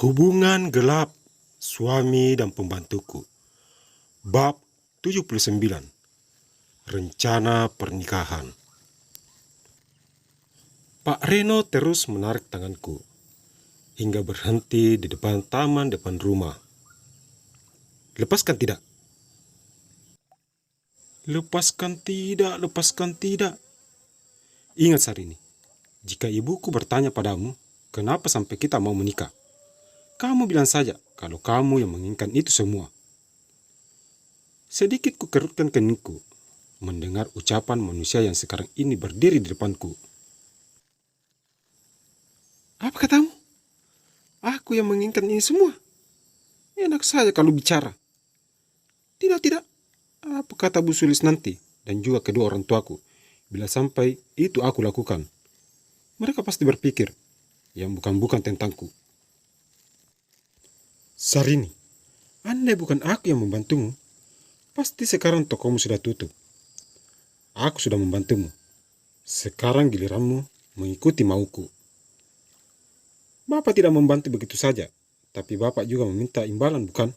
Hubungan gelap suami dan pembantuku. Bab 79. Rencana pernikahan. Pak Reno terus menarik tanganku hingga berhenti di depan taman depan rumah. Lepaskan tidak? Lepaskan tidak, lepaskan tidak. Ingat Sarini, jika ibuku bertanya padamu, kenapa sampai kita mau menikah? Kamu bilang saja kalau kamu yang menginginkan itu semua. Sedikit kukerutkan keningku mendengar ucapan manusia yang sekarang ini berdiri di depanku. Apa katamu? Aku yang menginginkan ini semua? Enak saja kalau bicara. Tidak, tidak. Apa kata Bu Sulis nanti dan juga kedua orang tuaku bila sampai itu aku lakukan? Mereka pasti berpikir yang bukan-bukan tentangku. Sarini, andai bukan aku yang membantumu, pasti sekarang tokomu sudah tutup. Aku sudah membantumu. Sekarang giliranmu mengikuti mauku. Bapak tidak membantu begitu saja, tapi Bapak juga meminta imbalan, bukan?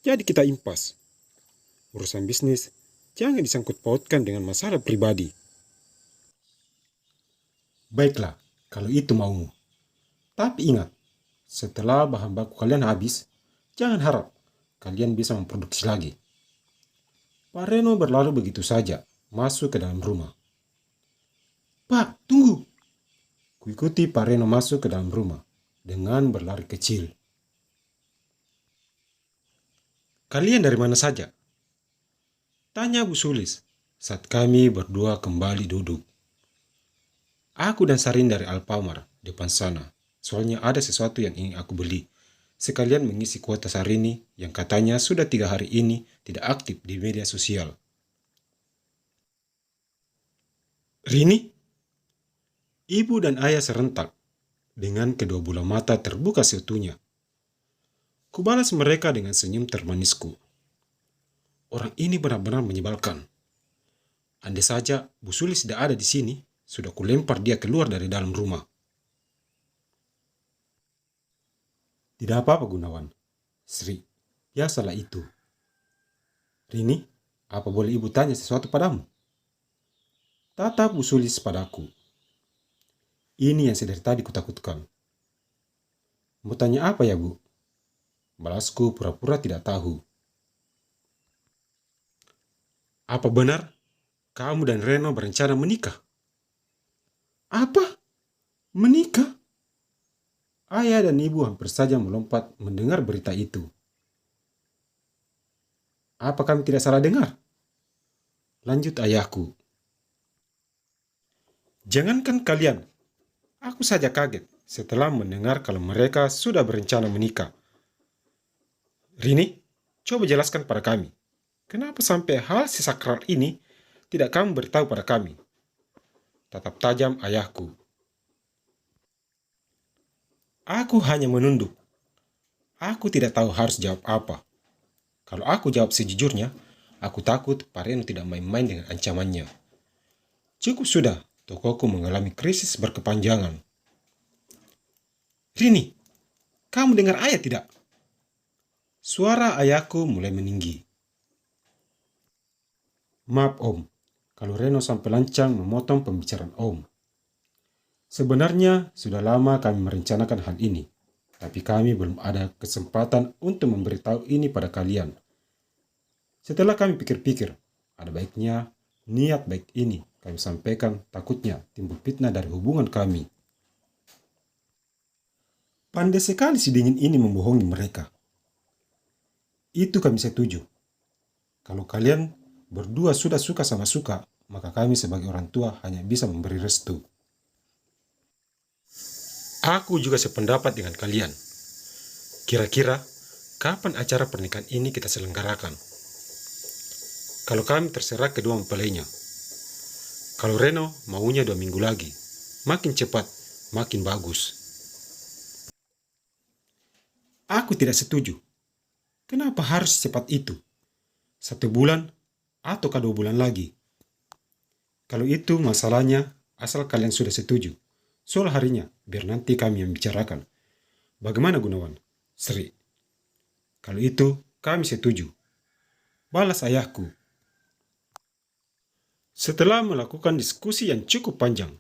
Jadi kita impas. Urusan bisnis jangan disangkut pautkan dengan masalah pribadi. Baiklah, kalau itu maumu. Tapi ingat, setelah bahan baku kalian habis, jangan harap kalian bisa memproduksi lagi. Pak Reno berlalu begitu saja, masuk ke dalam rumah. Pak, tunggu! Kuikuti Pak Reno masuk ke dalam rumah dengan berlari kecil. Kalian dari mana saja? Tanya Bu Sulis saat kami berdua kembali duduk. Aku dan Sarin dari Alfamart depan sana. Soalnya ada sesuatu yang ingin aku beli. Sekalian mengisi kuota Sarini yang katanya sudah 3 hari ini tidak aktif di media sosial. Rini? Ibu dan ayah serentak dengan kedua bola mata terbuka seutuhnya. Kubalas mereka dengan senyum termanisku. Orang ini benar-benar menyebalkan. Andai saja Bu Sulis tidak ada di sini, sudah kulempar dia keluar dari dalam rumah. Tidak apa-apa Gunawan. Sri, ya salah itu. Rini, apa boleh ibu tanya sesuatu padamu? Tatap Bu Sulis padaku. Ini yang sedari tadi kutakutkan. Mau tanya apa ya Bu? Balasku pura-pura tidak tahu. Apa benar kamu dan Reno berencana menikah? Apa? Menikah? Ayah dan ibu hampir saja melompat mendengar berita itu. Apa kami tidak salah dengar? Lanjut ayahku. Jangankan kalian, aku saja kaget setelah mendengar kalau mereka sudah berencana menikah. Rini, coba jelaskan pada kami. Kenapa sampai hal sesakral ini tidak kamu beritahu pada kami? Tatap tajam ayahku. Aku hanya menunduk. Aku tidak tahu harus jawab apa. Kalau aku jawab sejujurnya, aku takut Pak Reno tidak main-main dengan ancamannya. Cukup sudah tokoku mengalami krisis berkepanjangan. Rini, kamu dengar ayah tidak? Suara ayahku mulai meninggi. Maaf Om, kalau Reno sampai lancang memotong pembicaraan Om. Sebenarnya sudah lama kami merencanakan hal ini, tapi kami belum ada kesempatan untuk memberitahu ini pada kalian. Setelah kami pikir-pikir, ada baiknya niat baik ini kami sampaikan, takutnya timbul fitnah dari hubungan kami. Pandai sekali si dingin ini membohongi mereka. Itu kami setuju. Kalau kalian berdua sudah suka sama suka, maka kami sebagai orang tua hanya bisa memberi restu. Aku juga sependapat dengan kalian. Kira-kira kapan acara pernikahan ini kita selenggarakan? Kalau kami terserah kedua mempelainya. Kalau Reno maunya 2 minggu lagi. Makin cepat, makin bagus. Aku tidak setuju. Kenapa harus secepat itu? 1 bulan ataukah 2 bulan lagi? Kalau itu masalahnya, asal kalian sudah setuju. Soal harinya, biar nanti kami yang bicarakan. Bagaimana Gunawan? Sri. Kalau itu kami setuju. Balas ayahku. Setelah melakukan diskusi yang cukup panjang,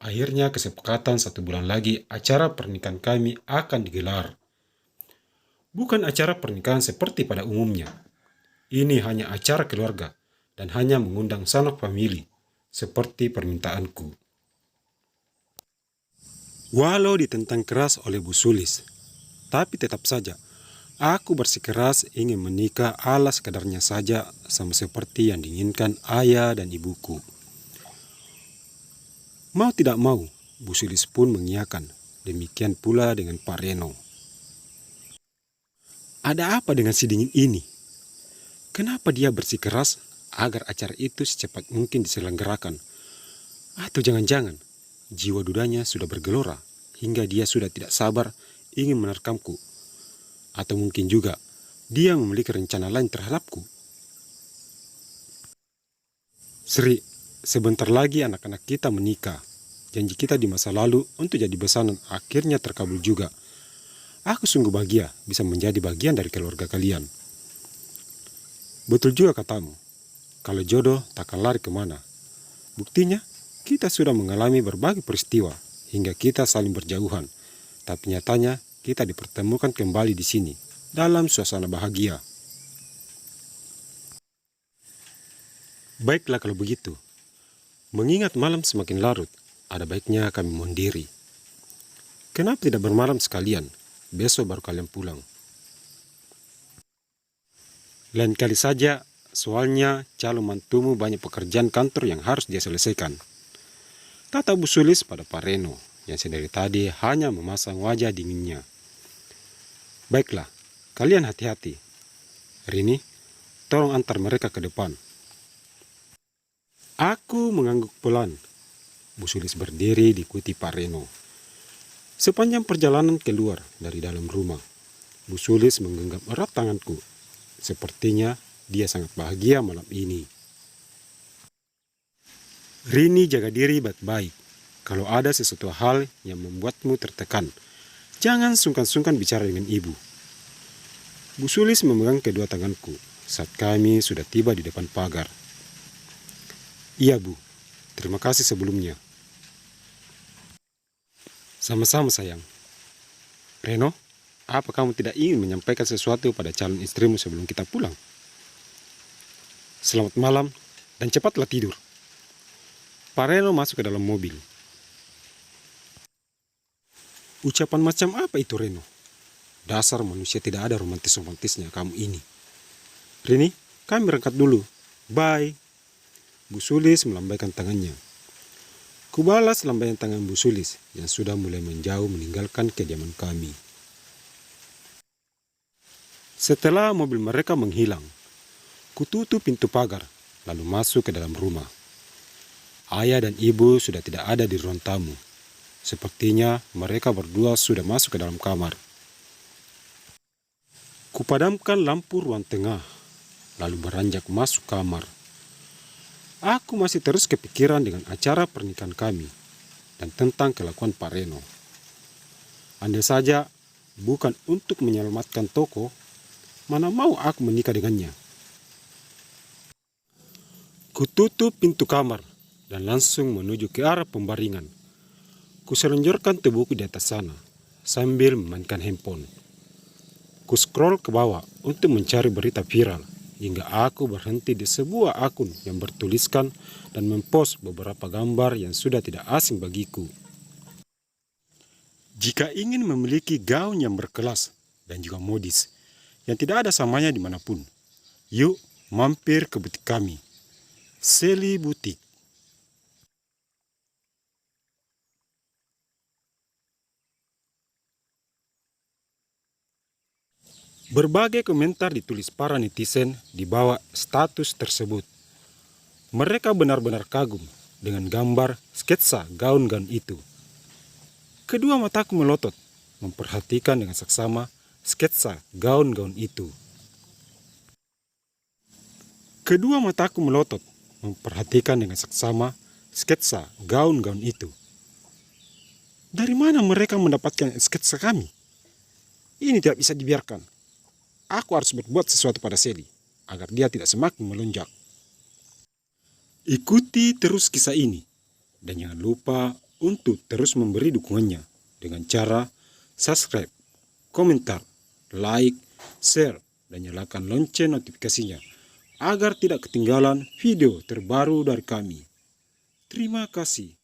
akhirnya kesepakatan 1 bulan lagi acara pernikahan kami akan digelar. Bukan acara pernikahan seperti pada umumnya. Ini hanya acara keluarga dan hanya mengundang sanak famili, seperti permintaanku. Walau ditentang keras oleh Bu Sulis, tapi tetap saja, aku bersikeras ingin menikah ala sekadarnya saja sama seperti yang diinginkan ayah dan ibuku. Mau tidak mau, Bu Sulis pun mengiyakan. Demikian pula dengan Pak Reno. Ada apa dengan si dingin ini? Kenapa dia bersikeras agar acara itu secepat mungkin diselenggarakan? Atau jangan-jangan jiwa dudanya sudah bergelora hingga dia sudah tidak sabar ingin menerkamku. Atau mungkin juga dia memiliki rencana lain terhadapku. Sri, sebentar lagi anak-anak kita menikah. Janji kita di masa lalu untuk jadi besanan akhirnya terkabul juga. Aku sungguh bahagia bisa menjadi bagian dari keluarga kalian. Betul juga katamu, kalau jodoh takkan lari kemana. Buktinya, kita sudah mengalami berbagai peristiwa hingga kita saling berjauhan. Tapi nyatanya kita dipertemukan kembali di sini dalam suasana bahagia. Baiklah kalau begitu. Mengingat malam semakin larut, ada baiknya kami mohon diri. Kenapa tidak bermalam sekalian? Besok baru kalian pulang. Lain kali saja, soalnya calon mantumu banyak pekerjaan kantor yang harus dia selesaikan. Kata Bu Sulis pada Pak Reno, yang sedari tadi hanya memasang wajah dinginnya. Baiklah, kalian hati-hati. Rini, tolong antar mereka ke depan. Aku mengangguk pelan. Bu Sulis berdiri diikuti Pak Reno. Sepanjang perjalanan keluar dari dalam rumah, Bu Sulis menggenggam erat tanganku. Sepertinya dia sangat bahagia malam ini. Rini, jaga diri baik-baik. Kalau ada sesuatu hal yang membuatmu tertekan, jangan sungkan-sungkan bicara dengan ibu. Bu Sulis memegang kedua tanganku saat kami sudah tiba di depan pagar. Iya Bu, terima kasih sebelumnya. Sama-sama sayang. Reno, apa kamu tidak ingin menyampaikan sesuatu pada calon istrimu sebelum kita pulang? Selamat malam dan cepatlah tidur. Pak Reno masuk ke dalam mobil. Ucapan macam apa itu Reno? Dasar manusia tidak ada romantis-romantisnya kamu ini. Rini, kami berangkat dulu. Bye. Bu Sulis melambaikan tangannya. Kubalas lambaian tangan Bu Sulis yang sudah mulai menjauh meninggalkan kediaman kami. Setelah mobil mereka menghilang, kututup pintu pagar lalu masuk ke dalam rumah. Ayah dan ibu sudah tidak ada di ruang tamu. Sepertinya mereka berdua sudah masuk ke dalam kamar. Kupadamkan lampu ruang tengah, lalu beranjak masuk kamar. Aku masih terus kepikiran dengan acara pernikahan kami dan tentang kelakuan Pak Reno. Andai saja bukan untuk menyelamatkan toko, mana mau aku menikah dengannya. Kututup pintu kamar dan langsung menuju ke arah pembaringan. Kuselonjorkan tubuhku di atas sana sambil memainkan handphone. Ku scroll ke bawah untuk mencari berita viral hingga aku berhenti di sebuah akun yang bertuliskan dan mempost beberapa gambar yang sudah tidak asing bagiku. Jika ingin memiliki gaun yang berkelas dan juga modis yang tidak ada samanya dimanapun, yuk mampir ke butik kami, Sally Boutique. Berbagai komentar ditulis para netizen di bawah status tersebut. Mereka benar-benar kagum dengan gambar sketsa gaun-gaun itu. Kedua mataku melotot, memperhatikan dengan seksama sketsa gaun-gaun itu. Kedua mataku melotot, memperhatikan dengan seksama sketsa gaun-gaun itu. Dari mana mereka mendapatkan sketsa kami? Ini tidak bisa dibiarkan. Aku harus berbuat sesuatu pada Sally, agar dia tidak semakin melonjak. Ikuti terus kisah ini, dan jangan lupa untuk terus memberi dukungannya dengan cara subscribe, komentar, like, share, dan nyalakan lonceng notifikasinya agar tidak ketinggalan video terbaru dari kami. Terima kasih.